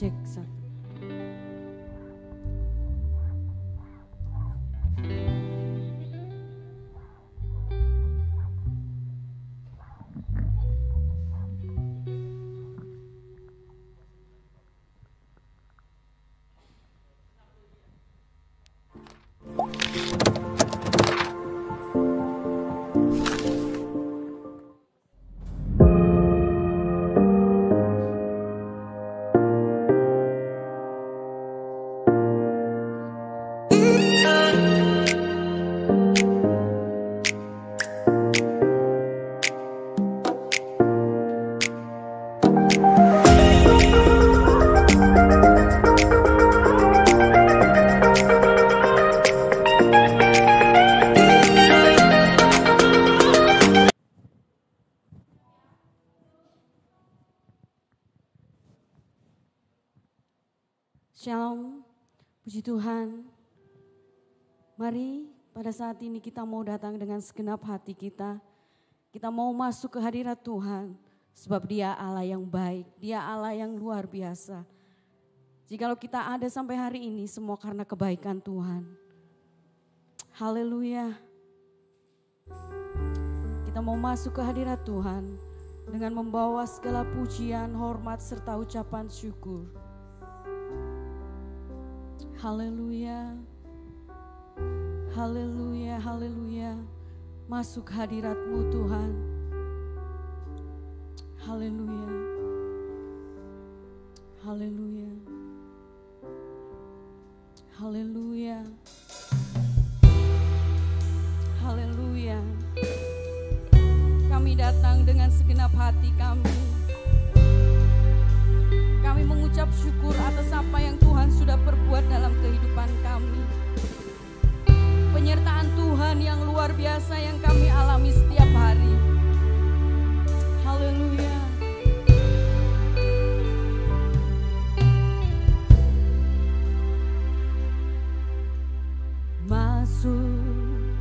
Cek satu. Shalom, puji Tuhan. Mari pada saat ini kita mau datang dengan segenap hati kita. Kita mau masuk ke hadirat Tuhan. Sebab Dia Allah yang baik, Dia Allah yang luar biasa. Jikalau kita ada sampai hari ini semua karena kebaikan Tuhan. Haleluya. Kita mau masuk ke hadirat Tuhan dengan membawa segala pujian, hormat serta ucapan syukur. Haleluya, haleluya, haleluya. Masuk hadirat-Mu Tuhan. Haleluya, haleluya, haleluya, haleluya. Kami datang dengan segenap hati kami. Kami mengucap syukur atas apa yang Tuhan sudah perbuat dalam kehidupan kami. Penyertaan Tuhan yang luar biasa yang kami alami setiap hari. Haleluya. Masuk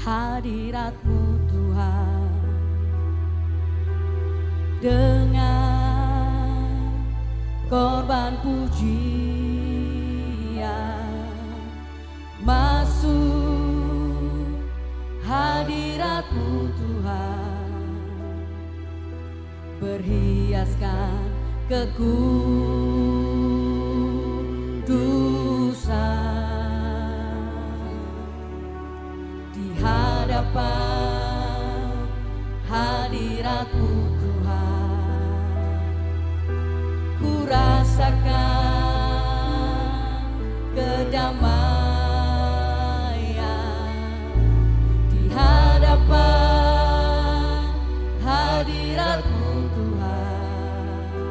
hadirat-Mu Tuhan dengan korban pujian, masuk hadirat-Mu Tuhan, berhiaskan kekudusan di hadapan hadirat-Mu Tuhan. Ku rasakan kedamaian di hadapan hadirat-Mu Tuhan.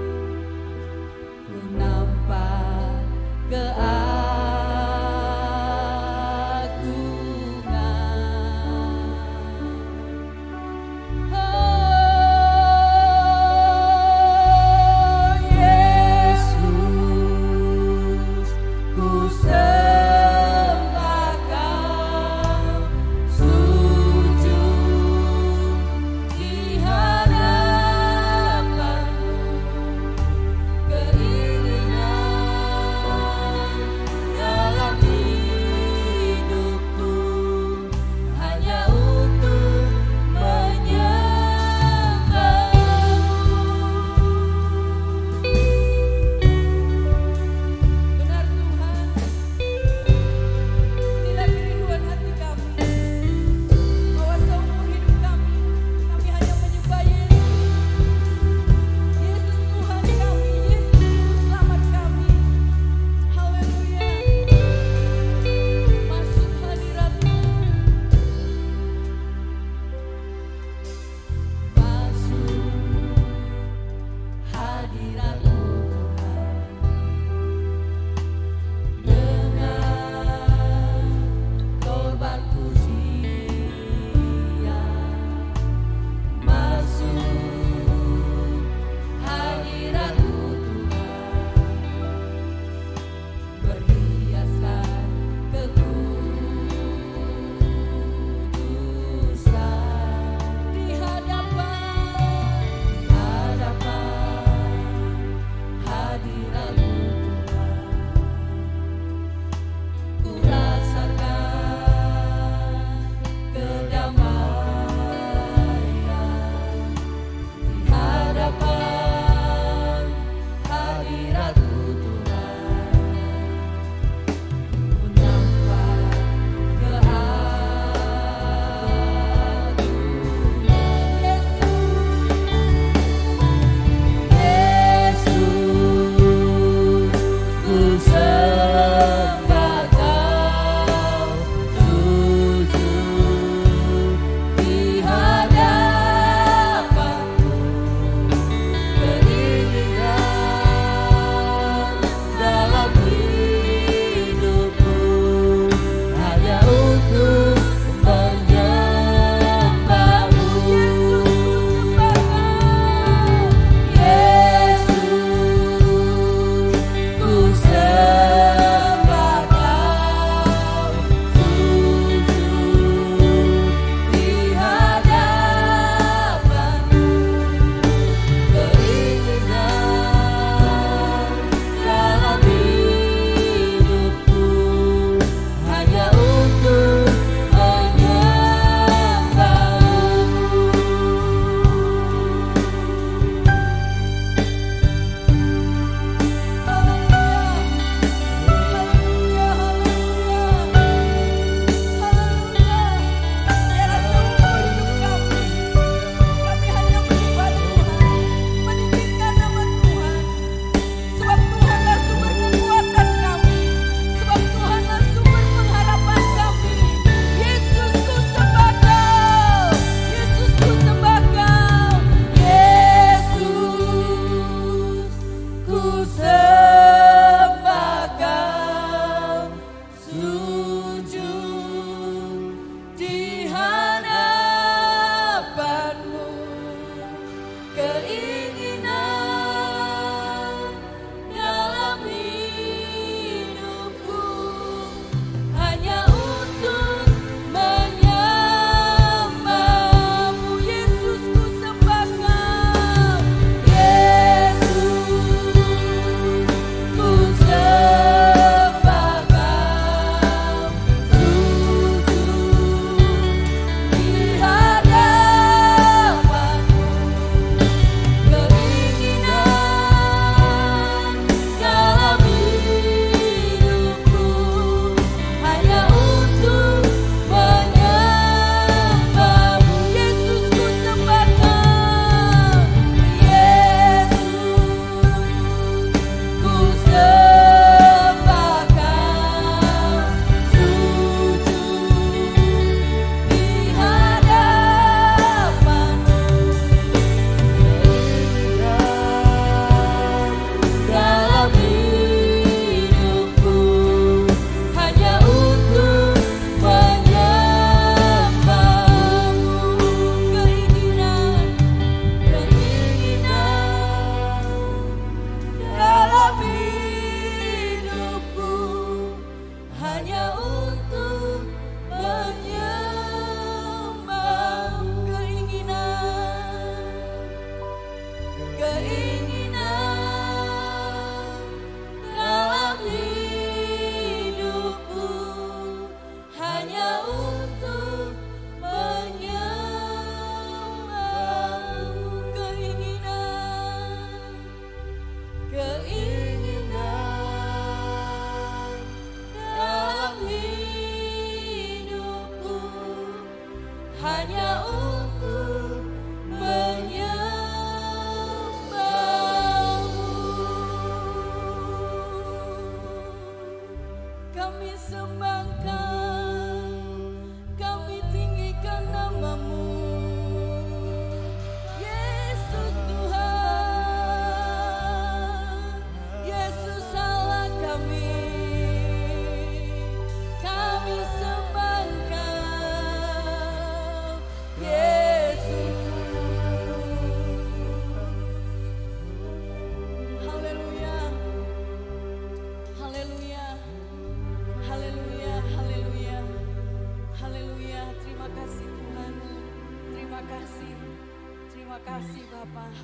Ku nampak keagungan. Yesus, ku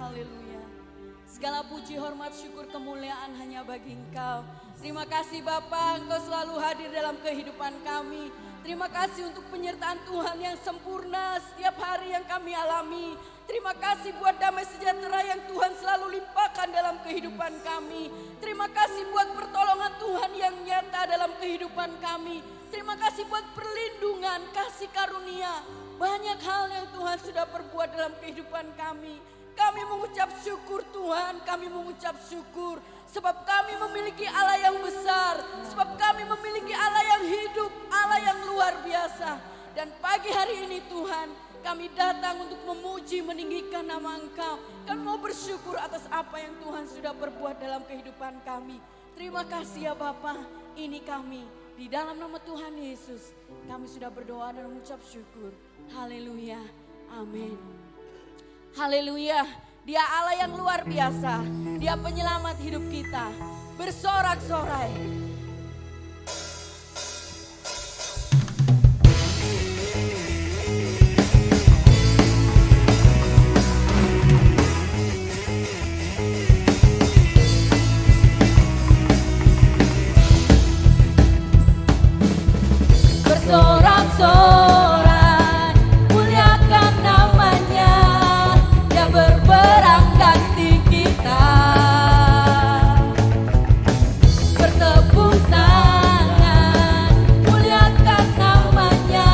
Haleluya. Segala puji, hormat, syukur, kemuliaan hanya bagi Engkau. Terima kasih Bapa, Engkau selalu hadir dalam kehidupan kami. Terima kasih untuk penyertaan Tuhan yang sempurna setiap hari yang kami alami. Terima kasih buat damai sejahtera yang Tuhan selalu limpahkan dalam kehidupan kami. Terima kasih buat pertolongan Tuhan yang nyata dalam kehidupan kami. Terima kasih buat perlindungan, kasih karunia. Banyak hal yang Tuhan sudah perbuat dalam kehidupan kami. Kami mengucap syukur Tuhan, kami mengucap syukur. Sebab kami memiliki Allah yang besar. Sebab kami memiliki Allah yang hidup, Allah yang luar biasa. Dan pagi hari ini Tuhan, kami datang untuk memuji, meninggikan nama Engkau. Kami mau bersyukur atas apa yang Tuhan sudah perbuat dalam kehidupan kami. Terima kasih ya Bapa, ini kami. Di dalam nama Tuhan Yesus, kami sudah berdoa dan mengucap syukur. Haleluya, amin. Haleluya, Dia Allah yang luar biasa. Dia penyelamat hidup kita. Bersorak-sorai. Bersorak-sorai, muliakan namanya. Dia berperang ganti kita. Bertepuk tangan, muliakan namanya.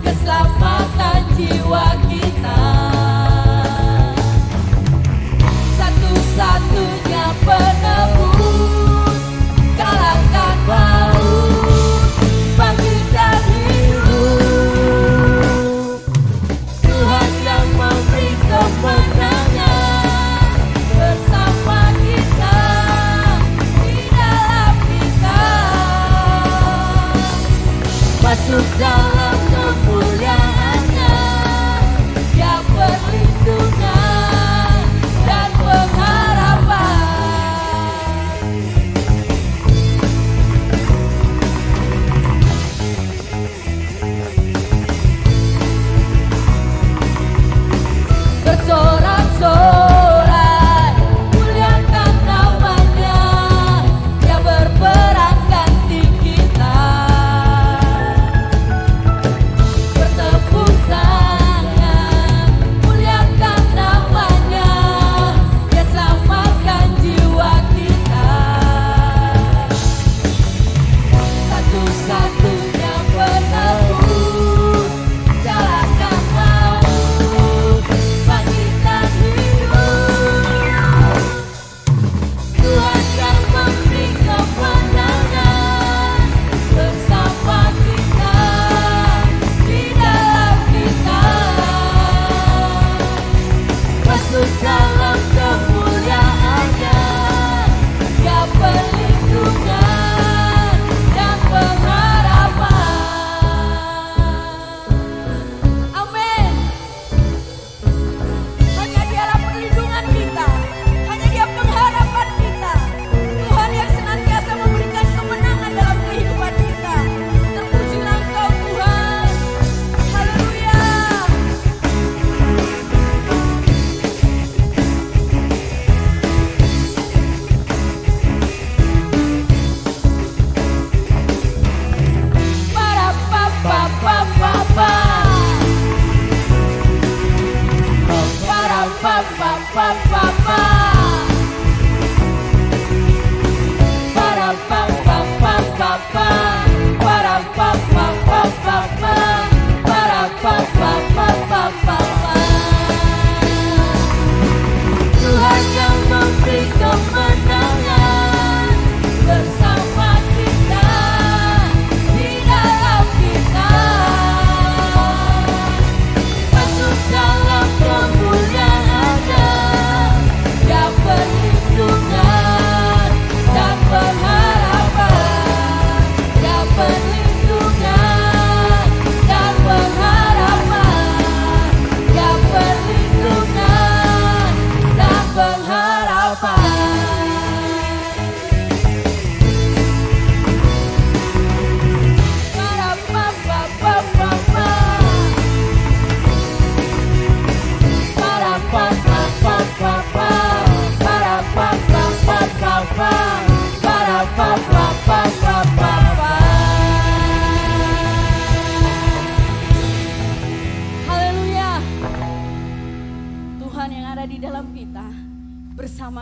Keselamatan jiwa kita. Satu-satunya penebus, kalahkan maut. Tuhan yang memberi kemenangan bersama kita, di dalam kita. Masuk dalam kemuliaan-Nya, Dia perlindungan dan pengharapan. Bersorak-sorai, muliakan namanya. Dia berperang ganti kita.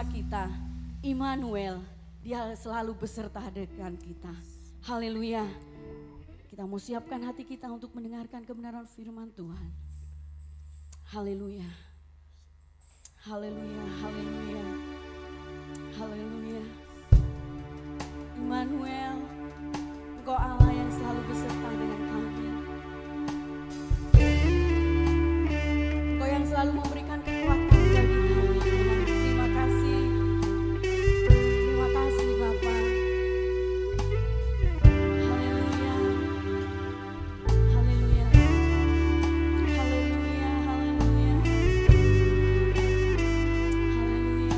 bersama kita. Immanuel, Dia selalu beserta dengan kita. Haleluya. Kita mau siapkan hati kita untuk mendengarkan kebenaran firman Tuhan. Haleluya. Haleluya, haleluya. Haleluya. Immanuel, Engkau Allah yang selalu beserta dengan kami. Engkau yang selalu memberikan kekuatan bagi kami. Tuhan, terima kasih. Terima kasih Bapa. Haleluya. Haleluya. Haleluya. Haleluya. Haleluya.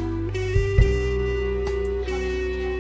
Haleluya.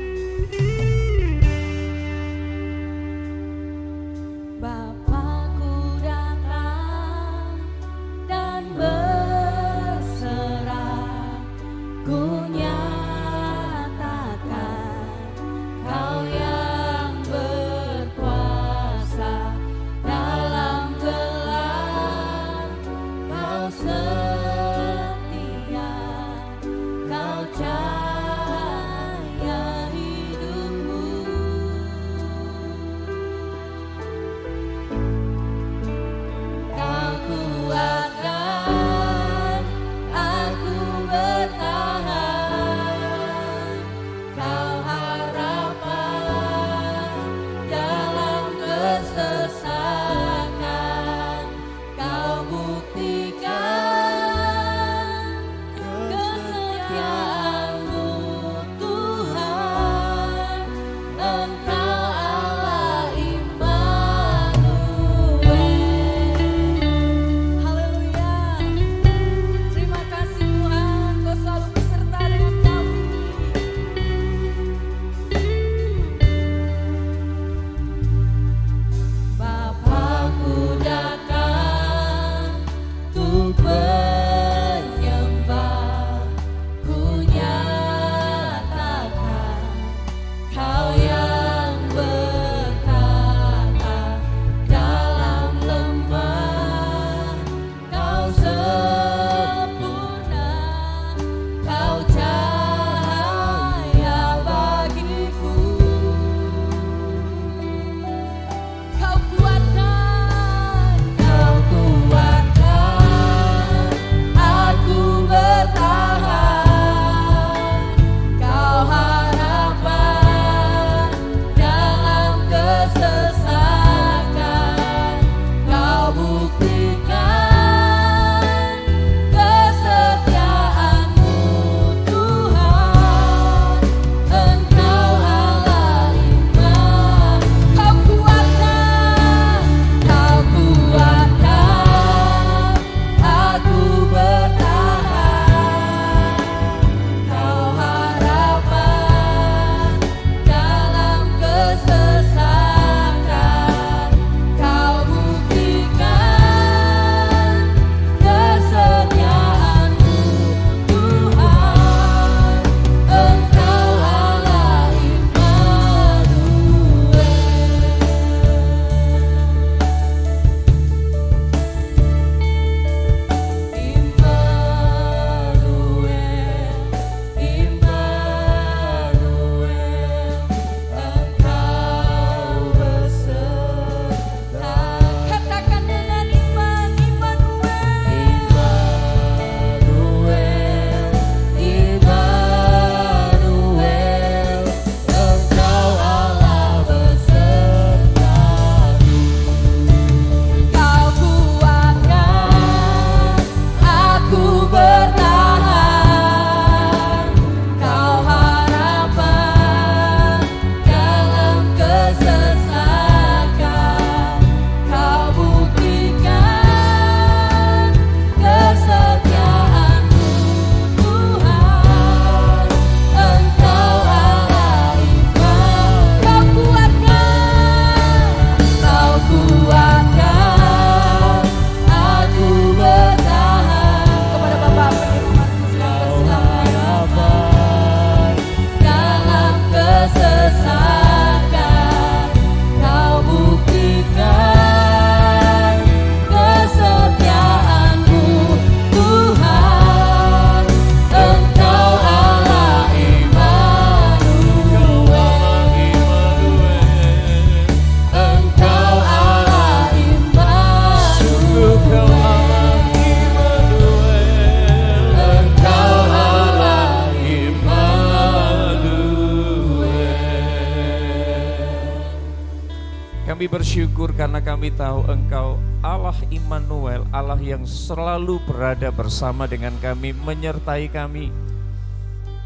kami bersyukur karena kami tahu Engkau Allah Immanuel, Allah yang selalu berada bersama dengan kami, menyertai kami.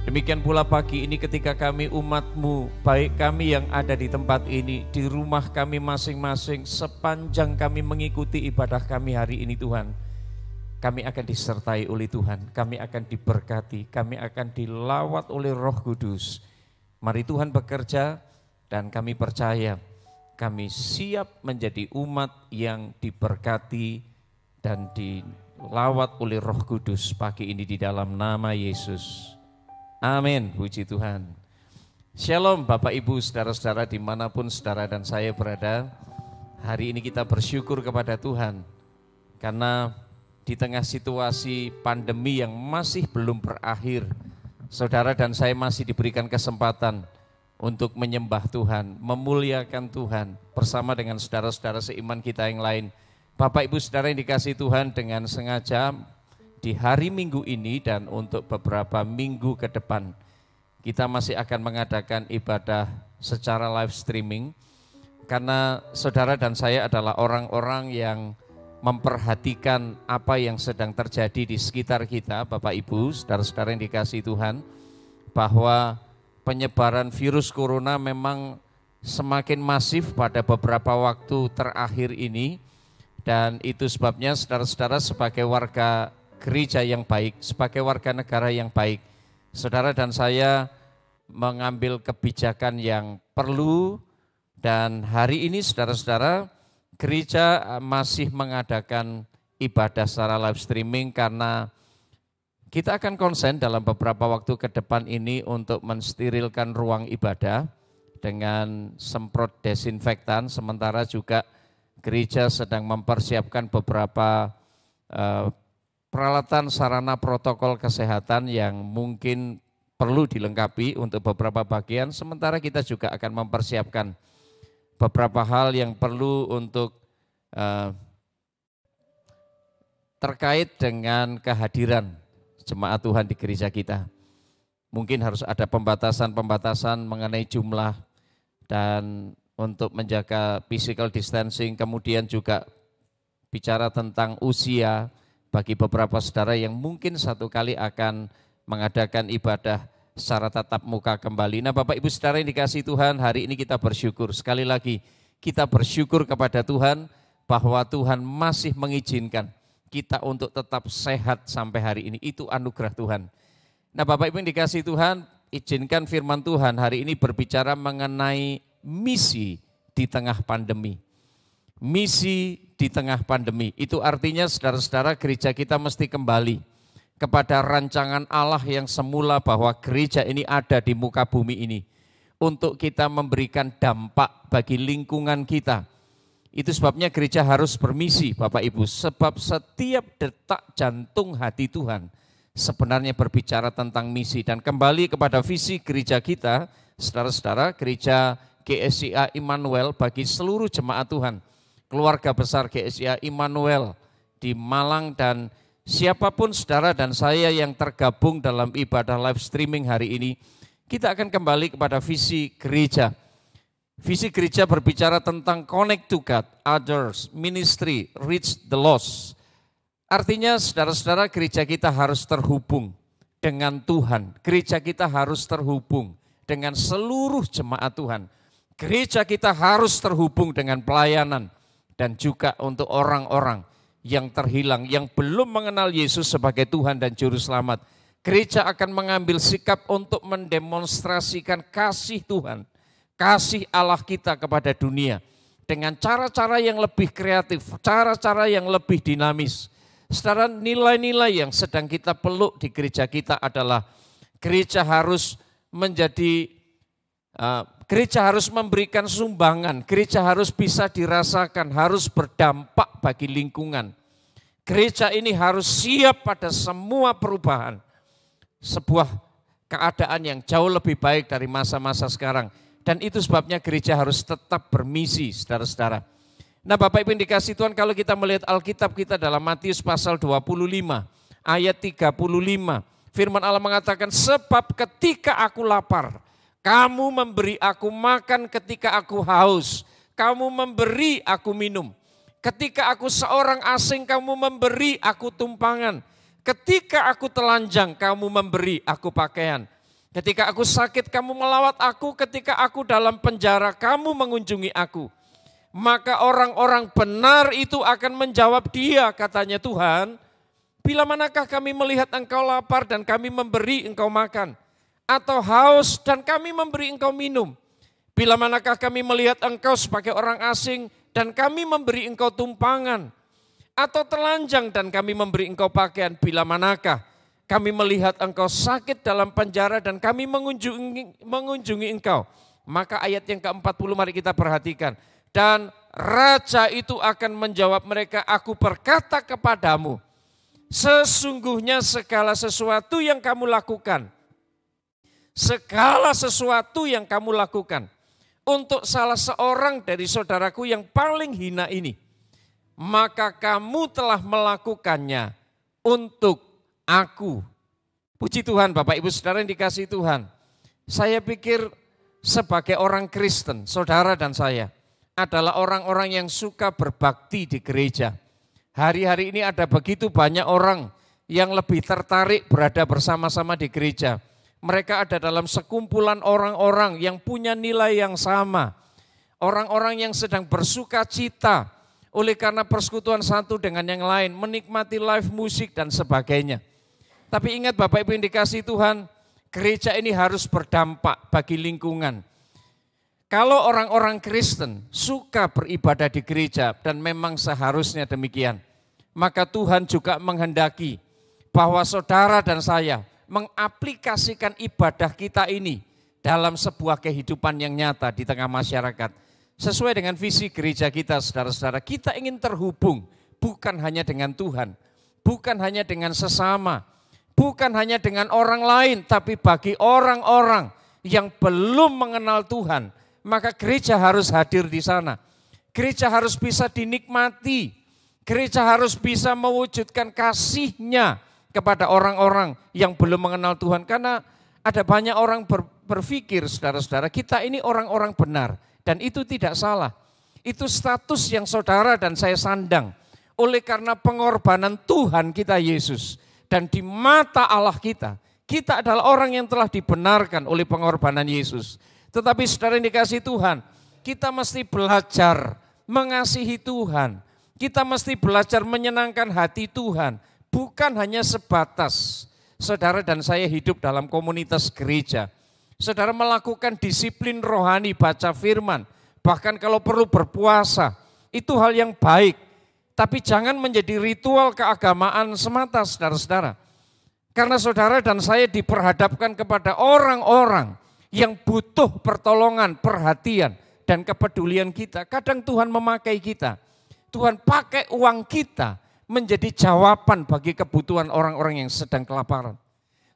Demikian pula pagi ini ketika kami umat-Mu, baik kami yang ada di tempat ini, di rumah kami masing-masing, sepanjang kami mengikuti ibadah kami hari ini Tuhan, kami akan disertai oleh Tuhan, kami akan diberkati, kami akan dilawat oleh Roh Kudus. Mari Tuhan bekerja dan kami percaya kami siap menjadi umat yang diberkati dan dilawat oleh Roh Kudus pagi ini di dalam nama Yesus. Amin, puji Tuhan. Shalom Bapak Ibu, saudara-saudara dimanapun saudara dan saya berada. Hari ini kita bersyukur kepada Tuhan karena di tengah situasi pandemi yang masih belum berakhir, saudara dan saya masih diberikan kesempatan untuk menyembah Tuhan, memuliakan Tuhan bersama dengan saudara-saudara seiman kita yang lain. Bapak Ibu saudara yang dikasihi Tuhan, dengan sengaja di hari Minggu ini dan untuk beberapa minggu ke depan kita masih akan mengadakan ibadah secara live streaming karena saudara dan saya adalah orang-orang yang memperhatikan apa yang sedang terjadi di sekitar kita. Bapak Ibu, saudara-saudara yang dikasihi Tuhan, bahwa penyebaran virus corona memang semakin masif pada beberapa waktu terakhir ini, dan itu sebabnya saudara-saudara sebagai warga gereja yang baik, sebagai warga negara yang baik, saudara dan saya mengambil kebijakan yang perlu, dan hari ini saudara-saudara gereja masih mengadakan ibadah secara live streaming karena kita akan konsen dalam beberapa waktu ke depan ini untuk mensterilkan ruang ibadah dengan semprot desinfektan, sementara juga gereja sedang mempersiapkan beberapa peralatan sarana protokol kesehatan yang mungkin perlu dilengkapi untuk beberapa bagian, sementara kita juga akan mempersiapkan beberapa hal yang perlu untuk terkait dengan kehadiran jemaat Tuhan di gereja kita. Mungkin harus ada pembatasan-pembatasan mengenai jumlah dan untuk menjaga physical distancing, kemudian juga bicara tentang usia bagi beberapa saudara yang mungkin satu kali akan mengadakan ibadah secara tatap muka kembali. Nah Bapak Ibu saudara yang dikasihi Tuhan, hari ini kita bersyukur. Sekali lagi kita bersyukur kepada Tuhan bahwa Tuhan masih mengizinkan kita untuk tetap sehat sampai hari ini, itu anugerah Tuhan. Nah Bapak Ibu yang dikasihi Tuhan, izinkan firman Tuhan hari ini berbicara mengenai misi di tengah pandemi. Misi di tengah pandemi, itu artinya saudara-saudara gereja kita mesti kembali kepada rancangan Allah yang semula bahwa gereja ini ada di muka bumi ini untuk kita memberikan dampak bagi lingkungan kita. Itu sebabnya gereja harus bermisi Bapak Ibu, sebab setiap detak jantung hati Tuhan sebenarnya berbicara tentang misi. Dan kembali kepada visi gereja kita, saudara-saudara, gereja GSIA Immanuel bagi seluruh jemaat Tuhan, keluarga besar GSIA Immanuel di Malang, dan siapapun saudara dan saya yang tergabung dalam ibadah live streaming hari ini, kita akan kembali kepada visi gereja. Visi gereja berbicara tentang connect to God, others, ministry, reach the lost. Artinya saudara-saudara gereja kita harus terhubung dengan Tuhan. Gereja kita harus terhubung dengan seluruh jemaat Tuhan. Gereja kita harus terhubung dengan pelayanan dan juga untuk orang-orang yang terhilang, yang belum mengenal Yesus sebagai Tuhan dan Juru Selamat. Gereja akan mengambil sikap untuk mendemonstrasikan kasih Tuhan, kasih Allah kita kepada dunia dengan cara-cara yang lebih kreatif, cara-cara yang lebih dinamis. Saudara, nilai-nilai yang sedang kita peluk di gereja kita adalah gereja harus menjadi, gereja harus memberikan sumbangan, gereja harus bisa dirasakan, harus berdampak bagi lingkungan. Gereja ini harus siap pada semua perubahan, sebuah keadaan yang jauh lebih baik dari masa-masa sekarang. Dan itu sebabnya gereja harus tetap bermisi, saudara-saudara. Nah Bapak Ibu yang dikasihi Tuhan, kalau kita melihat Alkitab kita dalam Matius pasal 25, ayat 35, firman Allah mengatakan, sebab ketika aku lapar, kamu memberi aku makan, ketika aku haus, kamu memberi aku minum. Ketika aku seorang asing, kamu memberi aku tumpangan. Ketika aku telanjang, kamu memberi aku pakaian. Ketika aku sakit, kamu melawat aku. Ketika aku dalam penjara, kamu mengunjungi aku. Maka orang-orang benar itu akan menjawab dia, katanya Tuhan, bila manakah kami melihat engkau lapar dan kami memberi engkau makan, atau haus dan kami memberi engkau minum. Bila manakah kami melihat engkau sebagai orang asing dan kami memberi engkau tumpangan, atau telanjang dan kami memberi engkau pakaian. Bila manakah kami melihat engkau sakit dalam penjara dan kami mengunjungi engkau. Maka ayat yang ke-40 mari kita perhatikan. Dan raja itu akan menjawab mereka, aku berkata kepadamu, sesungguhnya segala sesuatu yang kamu lakukan, untuk salah seorang dari saudaraku yang paling hina ini, maka kamu telah melakukannya untuk aku. Puji Tuhan Bapak Ibu Saudara yang dikasihi Tuhan. Saya pikir sebagai orang Kristen, saudara dan saya adalah orang-orang yang suka berbakti di gereja. Hari-hari ini ada begitu banyak orang yang lebih tertarik berada bersama-sama di gereja. Mereka ada dalam sekumpulan orang-orang yang punya nilai yang sama. Orang-orang yang sedang bersuka cita oleh karena persekutuan satu dengan yang lain, menikmati live musik dan sebagainya. Tapi ingat Bapak Ibu yang dikasihi Tuhan, gereja ini harus berdampak bagi lingkungan. Kalau orang-orang Kristen suka beribadah di gereja dan memang seharusnya demikian, maka Tuhan juga menghendaki bahwa saudara dan saya mengaplikasikan ibadah kita ini dalam sebuah kehidupan yang nyata di tengah masyarakat. Sesuai dengan visi gereja kita, saudara-saudara, kita ingin terhubung bukan hanya dengan Tuhan, bukan hanya dengan sesama, bukan hanya dengan orang lain, tapi bagi orang-orang yang belum mengenal Tuhan. Maka gereja harus hadir di sana. Gereja harus bisa dinikmati. Gereja harus bisa mewujudkan kasih-Nya kepada orang-orang yang belum mengenal Tuhan. Karena ada banyak orang berpikir, saudara-saudara, kita ini orang-orang benar. Dan itu tidak salah. Itu status yang saudara dan saya sandang. Oleh karena pengorbanan Tuhan kita Yesus. Dan di mata Allah kita adalah orang yang telah dibenarkan oleh pengorbanan Yesus. Tetapi saudara yang dikasihi Tuhan, kita mesti belajar mengasihi Tuhan. Kita mesti belajar menyenangkan hati Tuhan. Bukan hanya sebatas saudara dan saya hidup dalam komunitas gereja. Saudara melakukan disiplin rohani, baca firman. Bahkan kalau perlu berpuasa, itu hal yang baik. Tapi jangan menjadi ritual keagamaan semata, saudara-saudara. Karena saudara dan saya diperhadapkan kepada orang-orang yang butuh pertolongan, perhatian, dan kepedulian kita. Kadang Tuhan memakai kita. Tuhan pakai uang kita menjadi jawaban bagi kebutuhan orang-orang yang sedang kelaparan.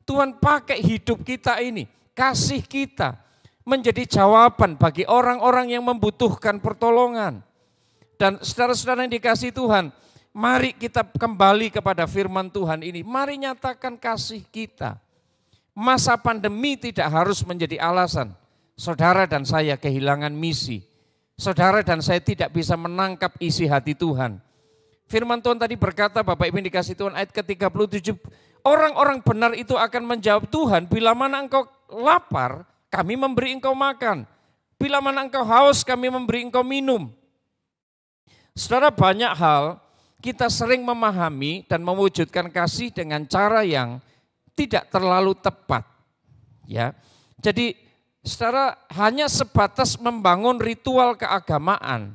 Tuhan pakai hidup kita ini, kasih kita, menjadi jawaban bagi orang-orang yang membutuhkan pertolongan. Dan saudara-saudara yang dikasihi Tuhan, mari kita kembali kepada firman Tuhan ini. Mari nyatakan kasih kita. Masa pandemi tidak harus menjadi alasan saudara dan saya kehilangan misi. Saudara dan saya tidak bisa menangkap isi hati Tuhan. Firman Tuhan tadi berkata, Bapak Ibu dikasih Tuhan, ayat ke-37, orang-orang benar itu akan menjawab, Tuhan, bila mana engkau lapar, kami memberi engkau makan. Bila mana engkau haus, kami memberi engkau minum. Saudara, banyak hal kita sering memahami dan mewujudkan kasih dengan cara yang tidak terlalu tepat. Ya, jadi saudara hanya sebatas membangun ritual keagamaan.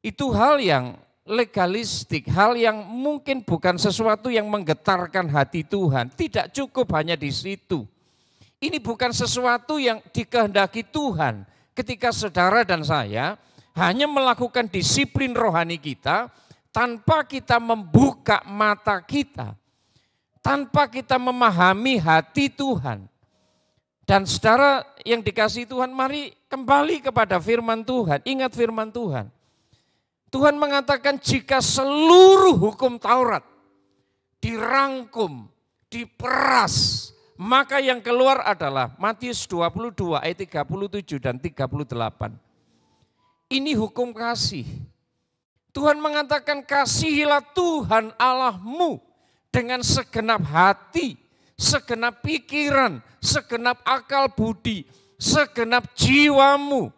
Itu hal yang legalistik, hal yang mungkin bukan sesuatu yang menggetarkan hati Tuhan. Tidak cukup hanya di situ. Ini bukan sesuatu yang dikehendaki Tuhan ketika saudara dan saya hanya melakukan disiplin rohani kita tanpa kita membuka mata kita. Tanpa kita memahami hati Tuhan. Dan saudara yang dikasihi Tuhan, mari kembali kepada firman Tuhan. Ingat firman Tuhan. Tuhan mengatakan jika seluruh hukum Taurat dirangkum, diperas, maka yang keluar adalah Matius 22 ayat 37 dan 38. Ini hukum kasih. Tuhan mengatakan kasihilah Tuhan Allahmu dengan segenap hati, segenap pikiran, segenap akal budi, segenap jiwamu.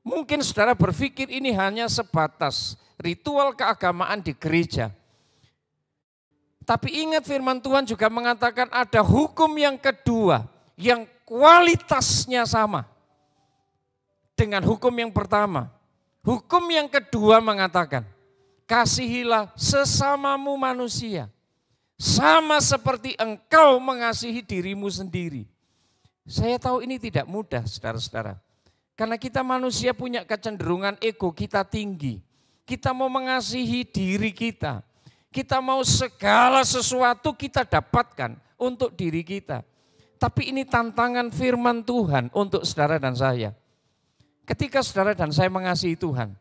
Mungkin saudara berpikir ini hanya sebatas ritual keagamaan di gereja. Tapi ingat firman Tuhan juga mengatakan ada hukum yang kedua yang kualitasnya sama dengan hukum yang pertama. Hukum yang kedua mengatakan kasihilah sesamamu manusia sama seperti engkau mengasihi dirimu sendiri. Saya tahu ini tidak mudah saudara-saudara. Karena kita manusia punya kecenderungan ego kita tinggi. Kita mau mengasihi diri kita. Kita mau segala sesuatu kita dapatkan untuk diri kita. Tapi ini tantangan firman Tuhan untuk saudara dan saya. Ketika saudara dan saya mengasihi Tuhan,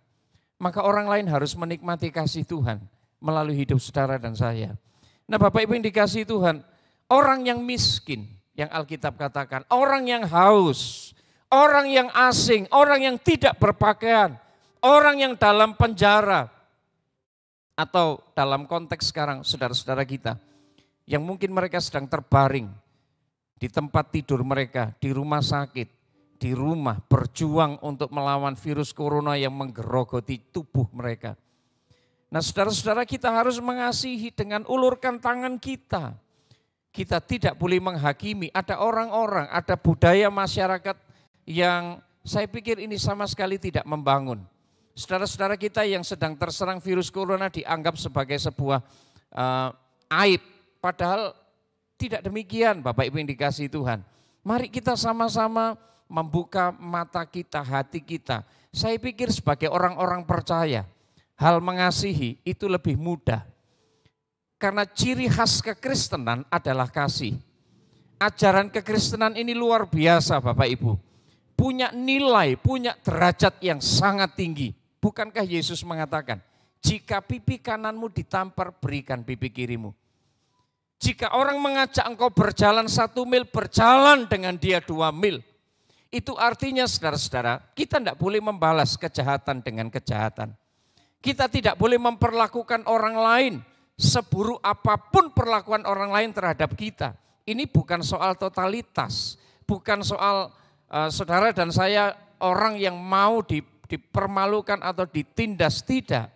maka orang lain harus menikmati kasih Tuhan melalui hidup saudara dan saya. Nah Bapak Ibu yang dikasihi Tuhan, orang yang miskin, yang Alkitab katakan, orang yang haus, orang yang asing, orang yang tidak berpakaian, orang yang dalam penjara, atau dalam konteks sekarang saudara-saudara kita, yang mungkin mereka sedang terbaring di tempat tidur mereka, di rumah sakit, di rumah berjuang untuk melawan virus corona yang menggerogoti tubuh mereka. Nah saudara-saudara kita harus mengasihi dengan ulurkan tangan kita. Kita tidak boleh menghakimi, ada orang-orang, ada budaya masyarakat yang saya pikir ini sama sekali tidak membangun. Saudara-saudara kita yang sedang terserang virus corona dianggap sebagai sebuah aib. Padahal tidak demikian Bapak Ibu yang dikasihi Tuhan. Mari kita sama-sama membuka mata kita, hati kita. Saya pikir sebagai orang-orang percaya, hal mengasihi itu lebih mudah. Karena ciri khas kekristenan adalah kasih. Ajaran kekristenan ini luar biasa Bapak Ibu. Punya nilai, punya derajat yang sangat tinggi. Bukankah Yesus mengatakan, jika pipi kananmu ditampar, berikan pipi kirimu. Jika orang mengajak engkau berjalan 1 mil, berjalan dengan dia 2 mil. Itu artinya saudara-saudara, kita tidak boleh membalas kejahatan dengan kejahatan. Kita tidak boleh memperlakukan orang lain seburuk apapun perlakuan orang lain terhadap kita. Ini bukan soal totalitas, bukan soal saudara dan saya orang yang mau dipermalukan atau ditindas, tidak.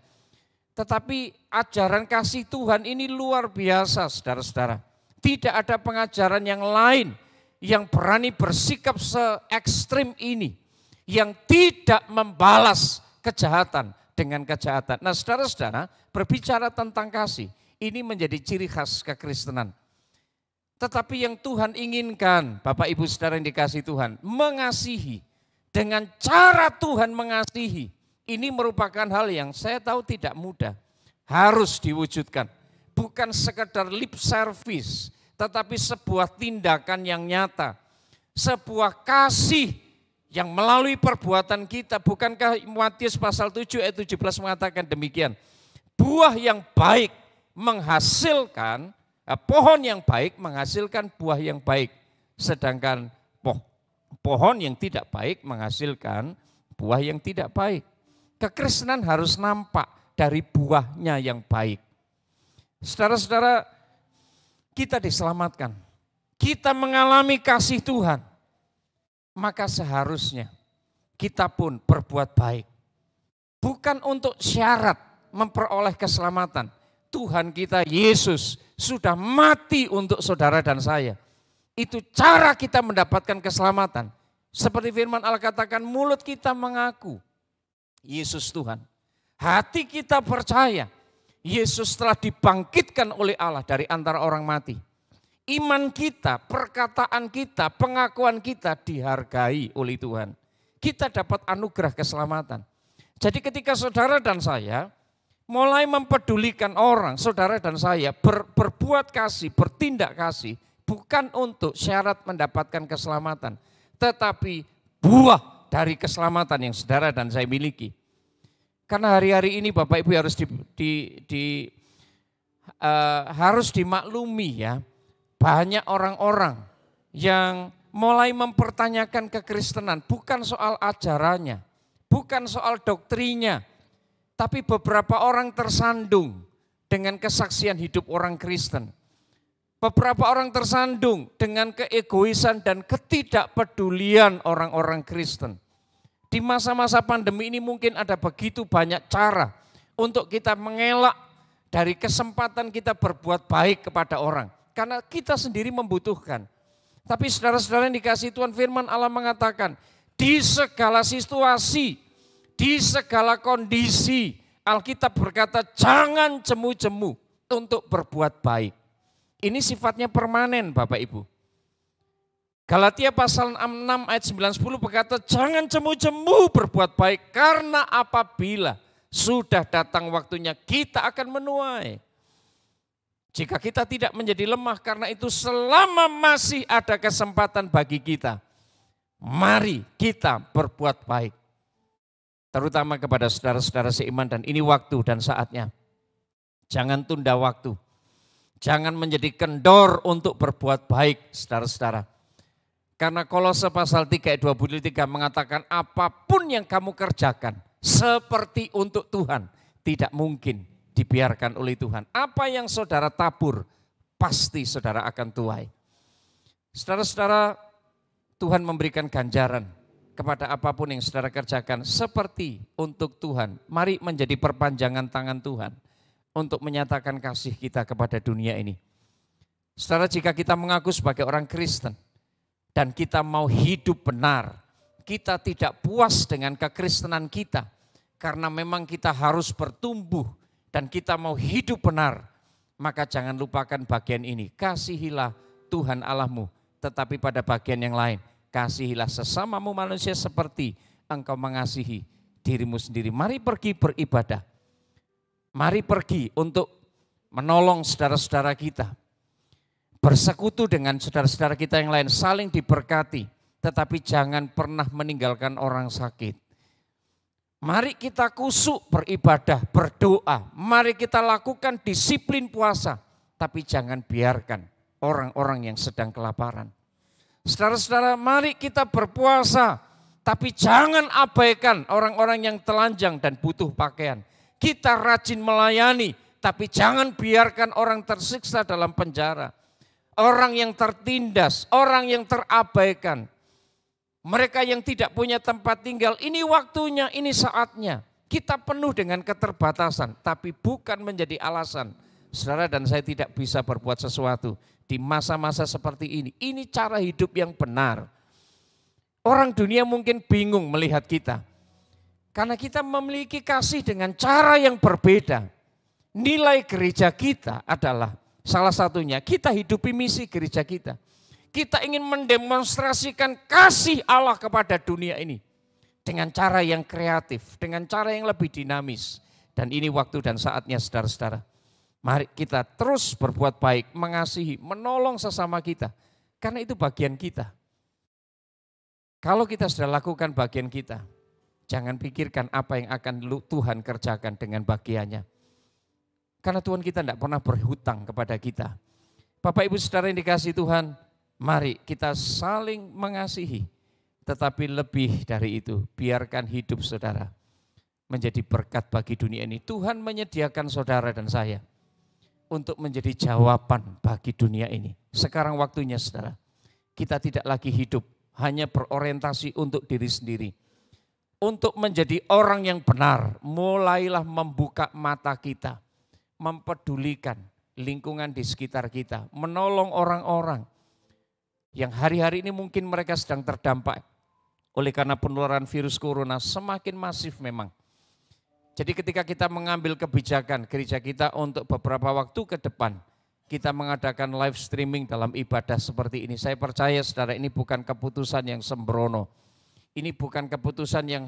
Tetapi ajaran kasih Tuhan ini luar biasa saudara-saudara. Tidak ada pengajaran yang lain yang berani bersikap se-ekstrim ini. Yang tidak membalas kejahatan dengan kejahatan. Nah saudara-saudara berbicara tentang kasih. Ini menjadi ciri khas kekristenan. Tetapi yang Tuhan inginkan, Bapak Ibu saudara yang dikasihi Tuhan, mengasihi. Dengan cara Tuhan mengasihi, ini merupakan hal yang saya tahu tidak mudah, harus diwujudkan. Bukan sekedar lip service, tetapi sebuah tindakan yang nyata. Sebuah kasih yang melalui perbuatan kita. Bukankah Matius pasal 7 ayat 17 mengatakan demikian. Buah yang baik menghasilkan, pohon yang baik menghasilkan buah yang baik. Sedangkan pohon yang tidak baik menghasilkan buah yang tidak baik. Kekristenan harus nampak dari buahnya yang baik. Saudara-saudara, kita diselamatkan. Kita mengalami kasih Tuhan. Maka seharusnya kita pun berbuat baik. Bukan untuk syarat memperoleh keselamatan. Tuhan kita Yesus sudah mati untuk saudara dan saya. Itu cara kita mendapatkan keselamatan. Seperti firman Allah katakan, mulut kita mengaku Yesus Tuhan. Hati kita percaya Yesus telah dibangkitkan oleh Allah dari antara orang mati. Iman kita, perkataan kita, pengakuan kita dihargai oleh Tuhan. Kita dapat anugerah keselamatan. Jadi ketika saudara dan saya mulai mempedulikan orang, saudara dan saya berbuat kasih, bertindak kasih, bukan untuk syarat mendapatkan keselamatan, tetapi buah dari keselamatan yang saudara dan saya miliki. Karena hari-hari ini Bapak Ibu harus dimaklumi ya, banyak orang-orang yang mulai mempertanyakan kekristenan, bukan soal ajarannya, bukan soal doktrinya, tapi beberapa orang tersandung dengan kesaksian hidup orang Kristen. Beberapa orang tersandung dengan keegoisan dan ketidakpedulian orang-orang Kristen. Di masa-masa pandemi ini mungkin ada begitu banyak cara untuk kita mengelak dari kesempatan kita berbuat baik kepada orang. Karena kita sendiri membutuhkan. Tapi saudara-saudara yang dikasihi Tuhan, firman Allah mengatakan, di segala situasi, di segala kondisi, Alkitab berkata jangan jemu-jemu untuk berbuat baik. Ini sifatnya permanen Bapak Ibu. Galatia pasal 6 ayat 9-10 berkata jangan jemu-jemu berbuat baik karena apabila sudah datang waktunya kita akan menuai. Jika kita tidak menjadi lemah karena itu selama masih ada kesempatan bagi kita, mari kita berbuat baik. Terutama kepada saudara-saudara seiman dan ini waktu dan saatnya. Jangan tunda waktu. Jangan menjadi kendor untuk berbuat baik saudara-saudara. Karena Kolose pasal 3 ayat 23 mengatakan apapun yang kamu kerjakan seperti untuk Tuhan tidak mungkin dibiarkan oleh Tuhan. Apa yang saudara tabur pasti saudara akan tuai. Saudara-saudara, Tuhan memberikan ganjaran kepada apapun yang saudara kerjakan seperti untuk Tuhan. Mari menjadi perpanjangan tangan Tuhan untuk menyatakan kasih kita kepada dunia ini. Saudara, jika kita mengaku sebagai orang Kristen dan kita mau hidup benar, kita tidak puas dengan kekristenan kita karena memang kita harus bertumbuh dan kita mau hidup benar, maka jangan lupakan bagian ini. Kasihilah Tuhan Allahmu, tetapi pada bagian yang lain, kasihilah sesamamu manusia seperti engkau mengasihi dirimu sendiri. Mari pergi beribadah. Mari pergi untuk menolong saudara-saudara kita. Bersekutu dengan saudara-saudara kita yang lain, saling diberkati. Tetapi jangan pernah meninggalkan orang sakit. Mari kita kusuk beribadah, berdoa. Mari kita lakukan disiplin puasa. Tapi jangan biarkan orang-orang yang sedang kelaparan. Saudara-saudara, mari kita berpuasa, tapi jangan abaikan orang-orang yang telanjang dan butuh pakaian. Kita rajin melayani, tapi jangan biarkan orang tersiksa dalam penjara. Orang yang tertindas, orang yang terabaikan. Mereka yang tidak punya tempat tinggal, ini waktunya, ini saatnya. Kita penuh dengan keterbatasan, tapi bukan menjadi alasan. Saudara dan saya tidak bisa berbuat sesuatu di masa-masa seperti ini. Ini cara hidup yang benar. Orang dunia mungkin bingung melihat kita. Karena kita memiliki kasih dengan cara yang berbeda. Nilai gereja kita adalah salah satunya kita hidupi misi gereja kita. Kita ingin mendemonstrasikan kasih Allah kepada dunia ini. Dengan cara yang kreatif, dengan cara yang lebih dinamis. Dan ini waktu dan saatnya saudara-saudara. Mari kita terus berbuat baik, mengasihi, menolong sesama kita. Karena itu bagian kita. Kalau kita sudah lakukan bagian kita, jangan pikirkan apa yang akan Tuhan kerjakan dengan bagiannya. Karena Tuhan kita tidak pernah berhutang kepada kita. Bapak Ibu Saudara yang dikasihi Tuhan, mari kita saling mengasihi. Tetapi lebih dari itu, biarkan hidup saudara menjadi berkat bagi dunia ini. Tuhan menyediakan saudara dan saya untuk menjadi jawaban bagi dunia ini. Sekarang waktunya saudara, kita tidak lagi hidup hanya berorientasi untuk diri sendiri. Untuk menjadi orang yang benar, mulailah membuka mata kita, mempedulikan lingkungan di sekitar kita, menolong orang-orang yang hari-hari ini mungkin mereka sedang terdampak oleh karena penularan virus corona semakin masif memang. Jadi ketika kita mengambil kebijakan gereja kita untuk beberapa waktu ke depan, kita mengadakan live streaming dalam ibadah seperti ini. Saya percaya saudara, ini bukan keputusan yang sembrono. Ini bukan keputusan yang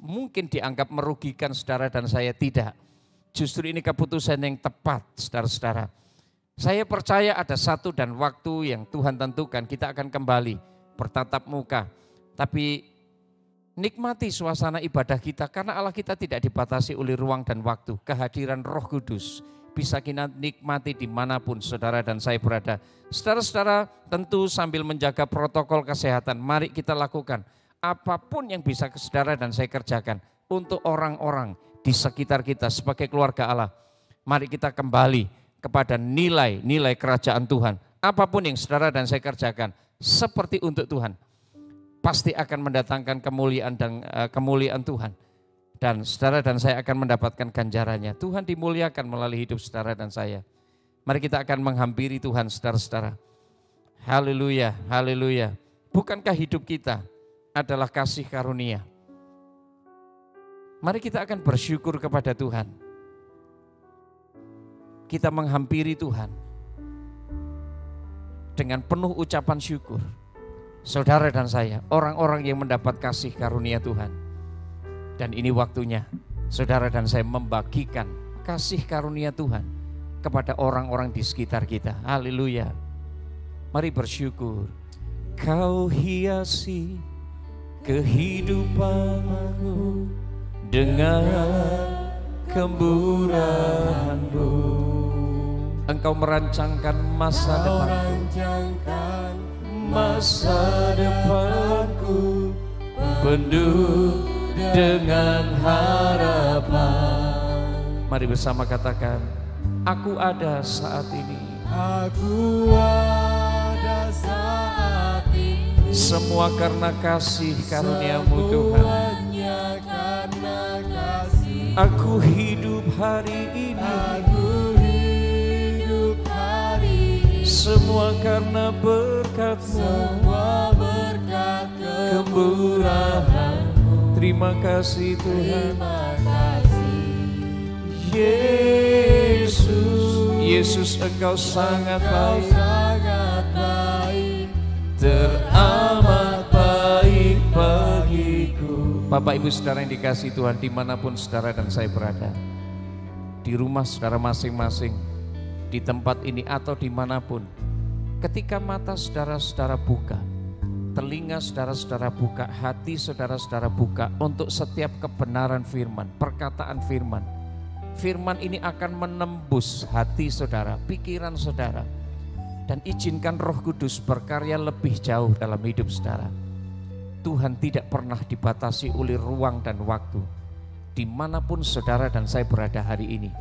mungkin dianggap merugikan saudara dan saya, tidak. Justru ini keputusan yang tepat saudara-saudara. Saya percaya ada satu dan waktu yang Tuhan tentukan kita akan kembali bertatap muka. Tapi nikmati suasana ibadah kita karena Allah kita tidak dibatasi oleh ruang dan waktu. Kehadiran Roh Kudus bisa kita nikmati dimanapun saudara dan saya berada. Saudara-saudara tentu sambil menjaga protokol kesehatan, mari kita lakukan apapun yang bisa saudara dan saya kerjakan untuk orang-orang di sekitar kita sebagai keluarga Allah. Mari kita kembali kepada nilai-nilai kerajaan Tuhan. Apapun yang saudara dan saya kerjakan seperti untuk Tuhan, pasti akan mendatangkan kemuliaan dan kemuliaan Tuhan. Dan saudara dan saya akan mendapatkan ganjarannya. Tuhan dimuliakan melalui hidup saudara dan saya. Mari kita akan menghampiri Tuhan saudara-saudara. Haleluya, haleluya. Bukankah hidup kita adalah kasih karunia? Mari kita akan bersyukur kepada Tuhan. Kita menghampiri Tuhan dengan penuh ucapan syukur. Saudara dan saya, orang-orang yang mendapat kasih karunia Tuhan. Dan ini waktunya saudara dan saya membagikan kasih karunia Tuhan kepada orang-orang di sekitar kita. Haleluya. Mari bersyukur. Kau hiasi kehidupanku dengan kemurahan-Mu. Engkau merancangkan masa depanku, penuh dengan harapan. Mari bersama katakan, aku ada saat ini. Aku ada saat ini. Semua karena kasih karunia-Mu Tuhan. Aku hidup hari ini. Aku hidup hari ini. Semua karena berkat-Mu. Semua berkat kemurahan. Terima kasih Tuhan. Terima kasih Yesus. Yesus Engkau sangat baik. Teramat baik bagiku. Bapak Ibu saudara yang dikasihi Tuhan, dimanapun saudara dan saya berada, di rumah saudara masing-masing, di tempat ini atau dimanapun, ketika mata saudara-saudara buka, telinga saudara-saudara buka, hati saudara-saudara buka untuk setiap kebenaran firman, perkataan firman. Firman ini akan menembus hati saudara, pikiran saudara. Dan izinkan Roh Kudus berkarya lebih jauh dalam hidup saudara. Tuhan tidak pernah dibatasi oleh ruang dan waktu. Dimanapun saudara dan saya berada hari ini,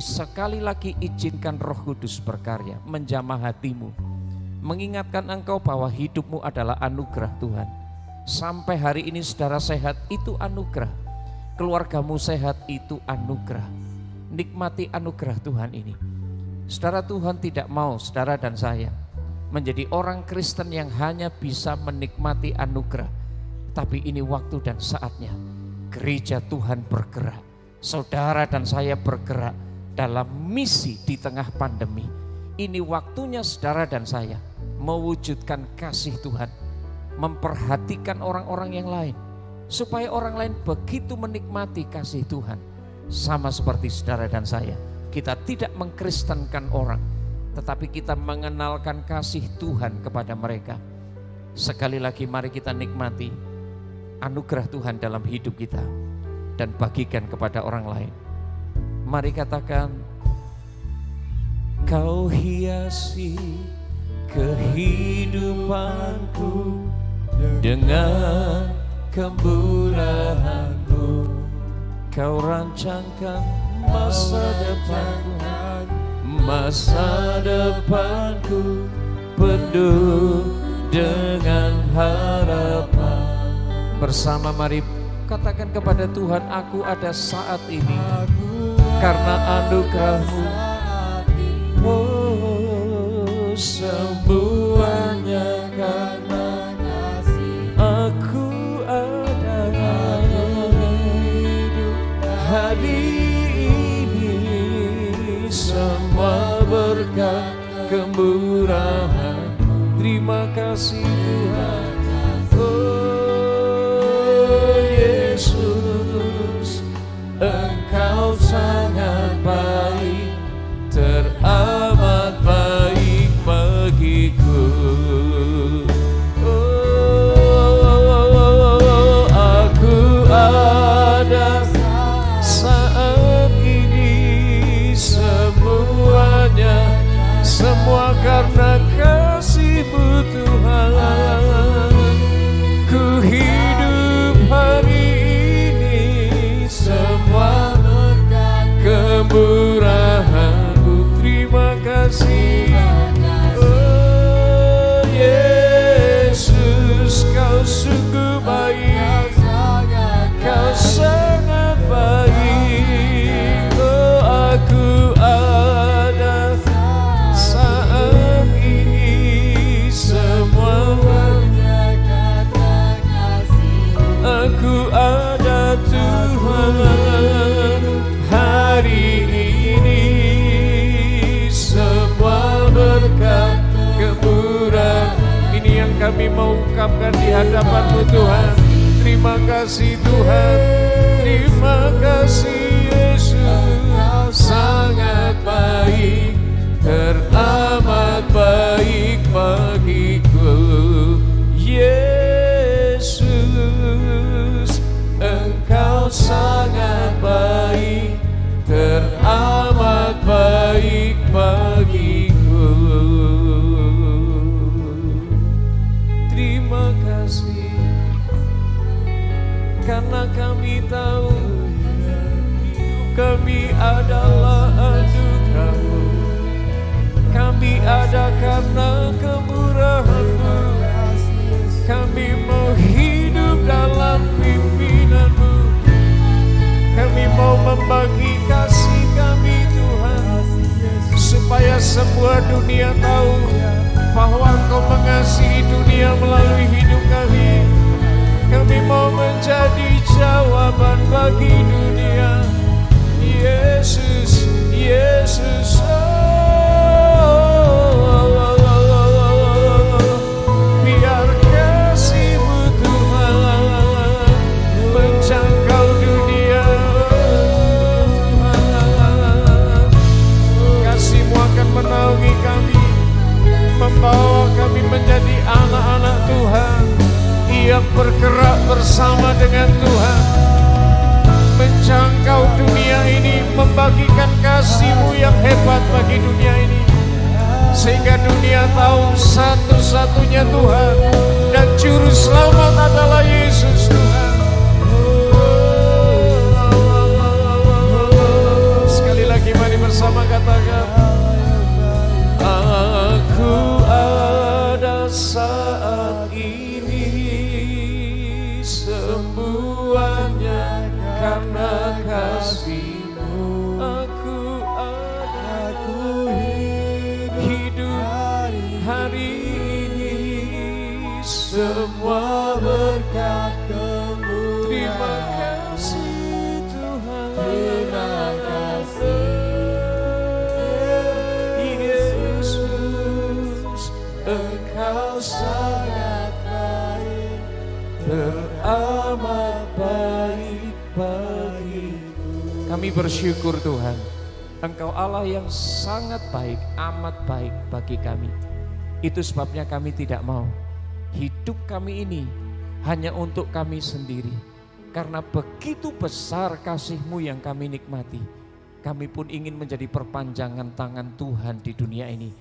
sekali lagi izinkan Roh Kudus berkarya, menjamah hatimu, mengingatkan engkau bahwa hidupmu adalah anugerah Tuhan. Sampai hari ini saudara sehat, itu anugerah. Keluargamu sehat, itu anugerah. Nikmati anugerah Tuhan ini. Saudara, Tuhan tidak mau saudara dan saya menjadi orang Kristen yang hanya bisa menikmati anugerah. Tapi ini waktu dan saatnya gereja Tuhan bergerak. Saudara dan saya bergerak dalam misi di tengah pandemi. Ini waktunya saudara dan saya mewujudkan kasih Tuhan, memperhatikan orang-orang yang lain, supaya orang lain begitu menikmati kasih Tuhan. Sama seperti saudara dan saya, kita tidak mengkristenkan orang, tetapi kita mengenalkan kasih Tuhan kepada mereka. Sekali lagi mari kita nikmati anugerah Tuhan dalam hidup kita dan bagikan kepada orang lain. Mari katakan, Kau hiasi kehidupanku dengan kemurahan-Mu. Kau rancangkan masa depanku penuh dengan harapan. Bersama mari katakan kepada Tuhan, aku ada saat ini karena anugerah-Mu. Oh, semuanya karena kasih. Aku ada hari ini, semua berkat kemurahan. Terima kasih Tuhan. Oh Yesus, Engkau sangat baik, teramat baik bagiku. Oh, aku ada saat ini, semuanya, semua karena kasih-Mu Tuhan. Ku hidup hadapan-Mu Tuhan. Terima kasih Tuhan, terima kasih Yesus, sangat baik, teramat baik bagiku. Yesus, Engkau sangat baik, teramat baik bagiku. Terima kasih, karena kami tahu kami adalah anugerah-Mu. Kami ada karena kemurahan-Mu. Kami mau hidup dalam pimpinan-Mu. Kami mau membagi kasih kami Tuhan, supaya semua dunia tahu bahwa Engkau mengasihi dunia melalui hidup kami. Kami mau menjadi jawaban bagi dunia. Yesus, Yesus, biar kasih-Mu Tuhan menjangkau dunia. Kasih-Mu akan menaungi kami, membawa kami menjadi anak-anak Tuhan yang bergerak bersama dengan Tuhan, menjangkau dunia ini, membagikan kasih-Mu yang hebat bagi dunia ini, sehingga dunia tahu satu-satunya Tuhan dan juru selamat adalah Yesus Tuhan. Sekali lagi mari bersama katakan, aku ada saat ini, semuanya karena kasih-Mu. Aku hidup hari ini, semua berkat kemurahan. Terima kasih Tuhan, terima kasih Yesus, Engkau sangat baik, teramat baik bagiku. Kami bersyukur Tuhan, Engkau Allah yang sangat baik, amat baik bagi kami. Itu sebabnya kami tidak mau hidup kami ini hanya untuk kami sendiri. Karena begitu besar kasih-Mu yang kami nikmati, kami pun ingin menjadi perpanjangan tangan Tuhan di dunia ini,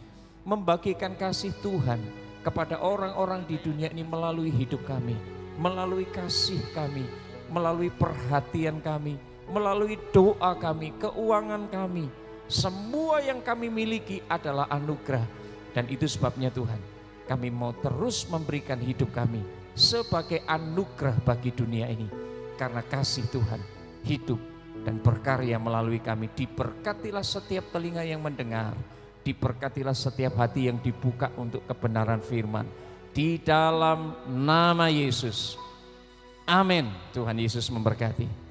membagikan kasih Tuhan kepada orang-orang di dunia ini melalui hidup kami, melalui kasih kami, melalui perhatian kami, melalui doa kami, keuangan kami. Semua yang kami miliki adalah anugerah. Dan itu sebabnya Tuhan, kami mau terus memberikan hidup kami sebagai anugerah bagi dunia ini. Karena kasih Tuhan hidup dan berkarya melalui kami. Diberkatilah setiap telinga yang mendengar, diberkatilah setiap hati yang dibuka untuk kebenaran firman. Di dalam nama Yesus. Amin. Tuhan Yesus memberkati.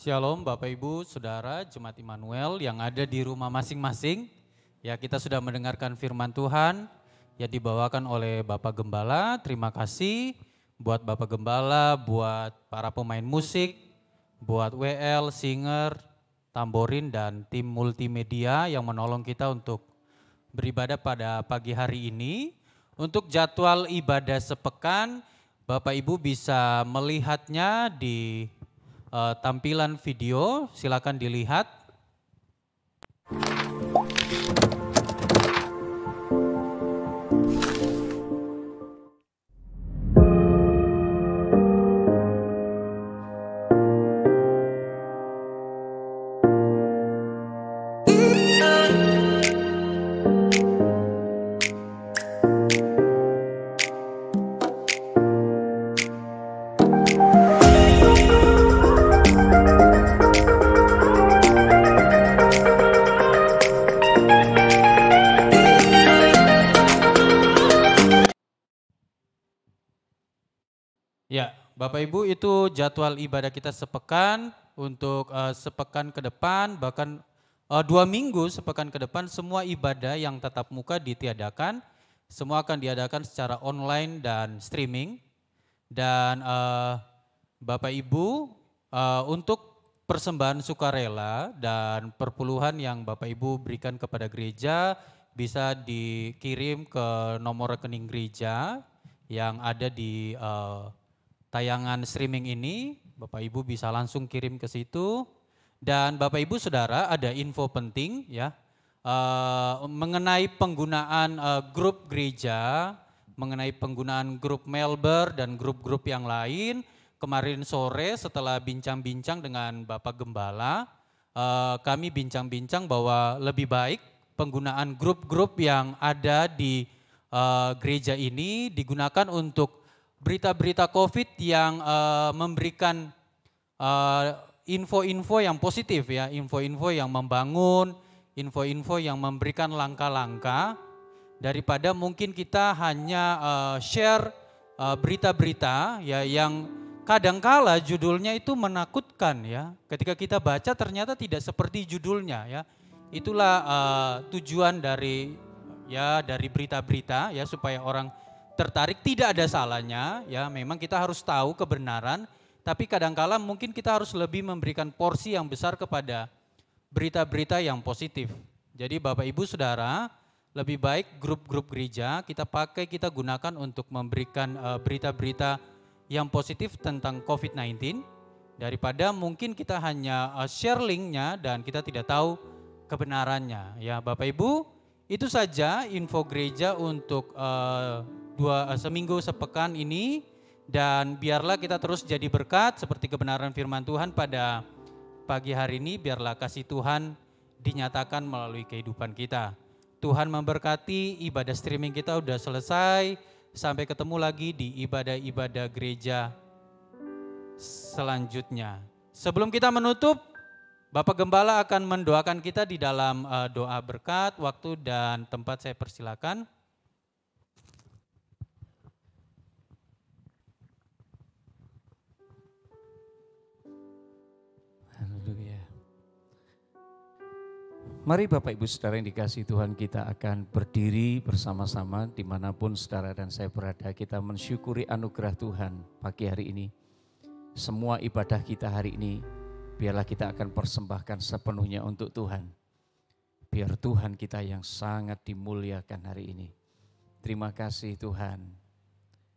Shalom Bapak Ibu, Saudara, Jemaat Immanuel yang ada di rumah masing-masing. Ya, kita sudah mendengarkan firman Tuhan yang dibawakan oleh Bapak Gembala. Terima kasih buat Bapak Gembala, buat para pemain musik, buat WL, singer, tamborin, dan tim multimedia yang menolong kita untuk beribadah pada pagi hari ini. Untuk jadwal ibadah sepekan, Bapak Ibu bisa melihatnya di tampilan video, silakan dilihat. Bapak Ibu, itu jadwal ibadah kita sepekan untuk sepekan ke depan, bahkan 2 minggu sepekan ke depan semua ibadah yang tatap muka ditiadakan, semua akan diadakan secara online dan streaming. Dan Bapak Ibu untuk persembahan sukarela dan perpuluhan yang Bapak Ibu berikan kepada gereja bisa dikirim ke nomor rekening gereja yang ada di tayangan streaming ini. Bapak Ibu bisa langsung kirim ke situ. Dan Bapak Ibu Saudara, ada info penting ya mengenai penggunaan grup gereja, mengenai penggunaan grup Melber dan grup-grup yang lain. Kemarin sore setelah bincang-bincang dengan Bapak Gembala, kami bincang-bincang bahwa lebih baik penggunaan grup-grup yang ada di gereja ini digunakan untuk berita-berita COVID yang memberikan info-info yang positif ya, info-info yang membangun, info-info yang memberikan langkah-langkah, daripada mungkin kita hanya share berita-berita ya yang kadangkala judulnya itu menakutkan ya. Ketika kita baca ternyata tidak seperti judulnya ya. Itulah tujuan dari berita-berita ya, supaya orang tertarik. Tidak ada salahnya ya, memang kita harus tahu kebenaran, tapi kadangkala mungkin kita harus lebih memberikan porsi yang besar kepada berita-berita yang positif. Jadi Bapak Ibu Saudara, lebih baik grup-grup gereja kita gunakan untuk memberikan berita-berita yang positif tentang COVID-19, daripada mungkin kita hanya share linknya dan kita tidak tahu kebenarannya. Ya Bapak Ibu, itu saja info gereja untuk seminggu sepekan ini. Dan biarlah kita terus jadi berkat seperti kebenaran firman Tuhan pada pagi hari ini. Biarlah kasih Tuhan dinyatakan melalui kehidupan kita. Tuhan memberkati, ibadah streaming kita udah selesai. Sampai ketemu lagi di ibadah-ibadah gereja selanjutnya. Sebelum kita menutup, Bapak Gembala akan mendoakan kita di dalam doa berkat. Waktu dan tempat saya persilakan. Mari Bapak Ibu Saudara yang dikasihi Tuhan, kita akan berdiri bersama-sama dimanapun saudara dan saya berada. Kita mensyukuri anugerah Tuhan pagi hari ini. Semua ibadah kita hari ini biarlah kita akan persembahkan sepenuhnya untuk Tuhan. Biar Tuhan kita yang sangat dimuliakan hari ini. Terima kasih Tuhan.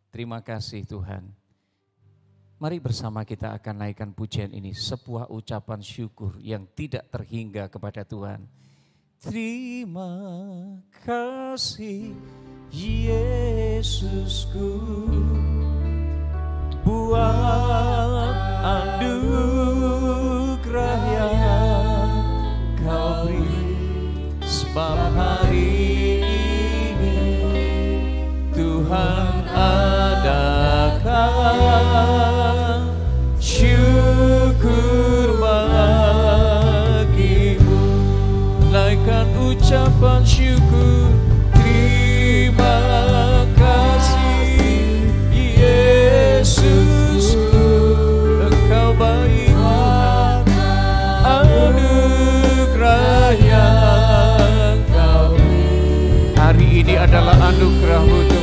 Terima kasih Tuhan. Mari bersama kita akan naikkan pujian ini, sebuah ucapan syukur yang tidak terhingga kepada Tuhan. Terima kasih Yesusku buat anugerah yang Kau beri, sebab hari ini Tuhan adakan syukur bagimu. Naikkan ucapan syukur. Terima kasih Yesusku, Engkau baik Tuhan, anugerah yang Kau beri. Hari ini adalah anugerah-Mu Tuhan.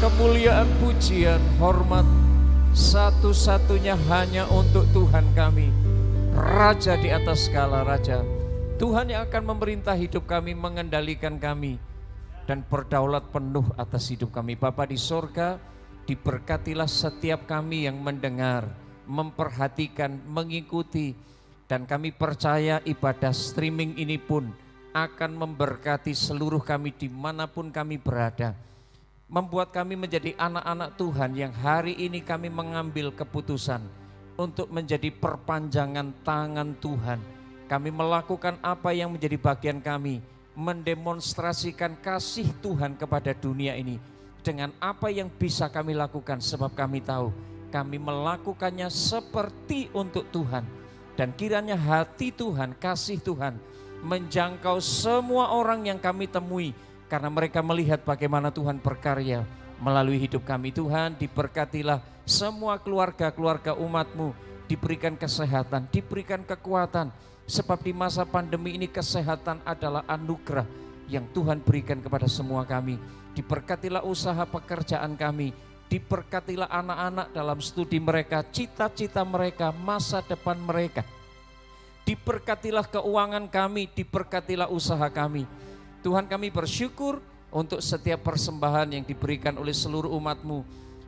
Kemuliaan, pujian, hormat satu-satunya hanya untuk Tuhan kami, Raja di atas segala raja. Tuhan yang akan memerintah hidup kami, mengendalikan kami, dan berdaulat penuh atas hidup kami. Bapa di sorga, diberkatilah setiap kami yang mendengar, memperhatikan, mengikuti, dan kami percaya ibadah streaming ini pun akan memberkati seluruh kami dimanapun kami berada. membuat kami menjadi anak-anak Tuhan yang hari ini kami mengambil keputusan untuk menjadi perpanjangan tangan Tuhan. Kami melakukan apa yang menjadi bagian kami, mendemonstrasikan kasih Tuhan kepada dunia ini dengan apa yang bisa kami lakukan, sebab kami tahu kami melakukannya seperti untuk Tuhan. Dan kiranya hati Tuhan, kasih Tuhan menjangkau semua orang yang kami temui, karena mereka melihat bagaimana Tuhan berkarya melalui hidup kami. Tuhan, diberkatilah semua keluarga-keluarga umat-Mu, diberikan kesehatan, diberikan kekuatan, sebab di masa pandemi ini kesehatan adalah anugerah yang Tuhan berikan kepada semua kami. Diberkatilah usaha pekerjaan kami, diberkatilah anak-anak dalam studi mereka, cita-cita mereka, masa depan mereka. Diberkatilah keuangan kami, diberkatilah usaha kami. Tuhan, kami bersyukur untuk setiap persembahan yang diberikan oleh seluruh umat-Mu.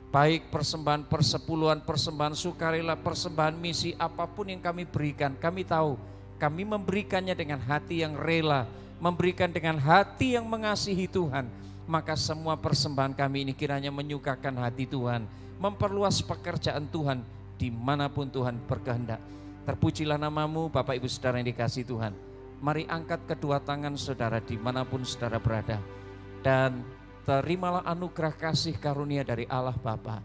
Baik persembahan persepuluhan, persembahan sukarela, persembahan misi, apapun yang kami berikan, kami tahu kami memberikannya dengan hati yang rela, memberikan dengan hati yang mengasihi Tuhan. Maka semua persembahan kami ini kiranya menyukakan hati Tuhan, memperluas pekerjaan Tuhan dimanapun Tuhan berkehendak. Terpujilah nama-Mu Bapak Ibu Saudara yang dikasihi Tuhan. Mari angkat kedua tangan saudara dimanapun saudara berada, dan terimalah anugerah kasih karunia dari Allah Bapa,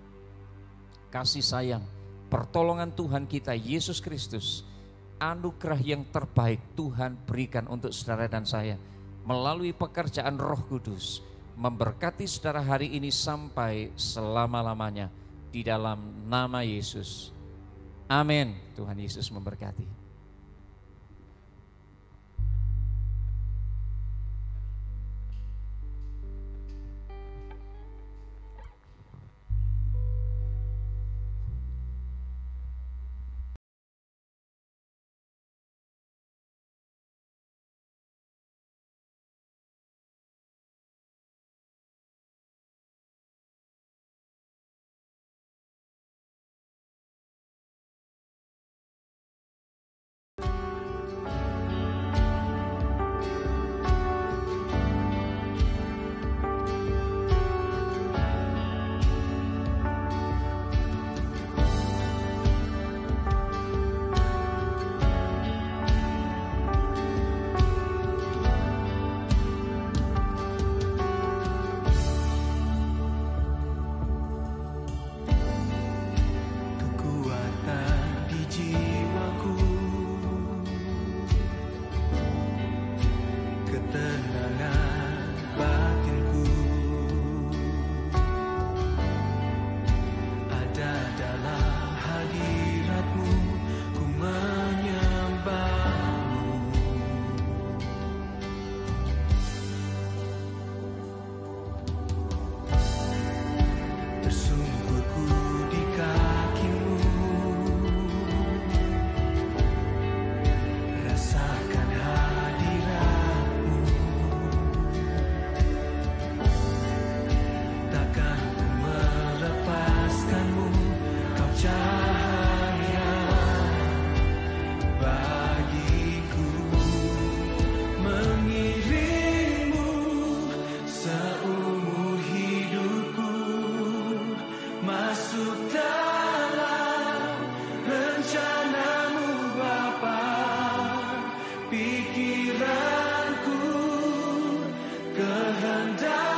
kasih sayang, pertolongan Tuhan kita Yesus Kristus. Anugerah yang terbaik Tuhan berikan untuk saudara dan saya melalui pekerjaan Roh Kudus, memberkati saudara hari ini sampai selama-lamanya di dalam nama Yesus. Amin. Tuhan Yesus memberkati. Pikiranku, kehendak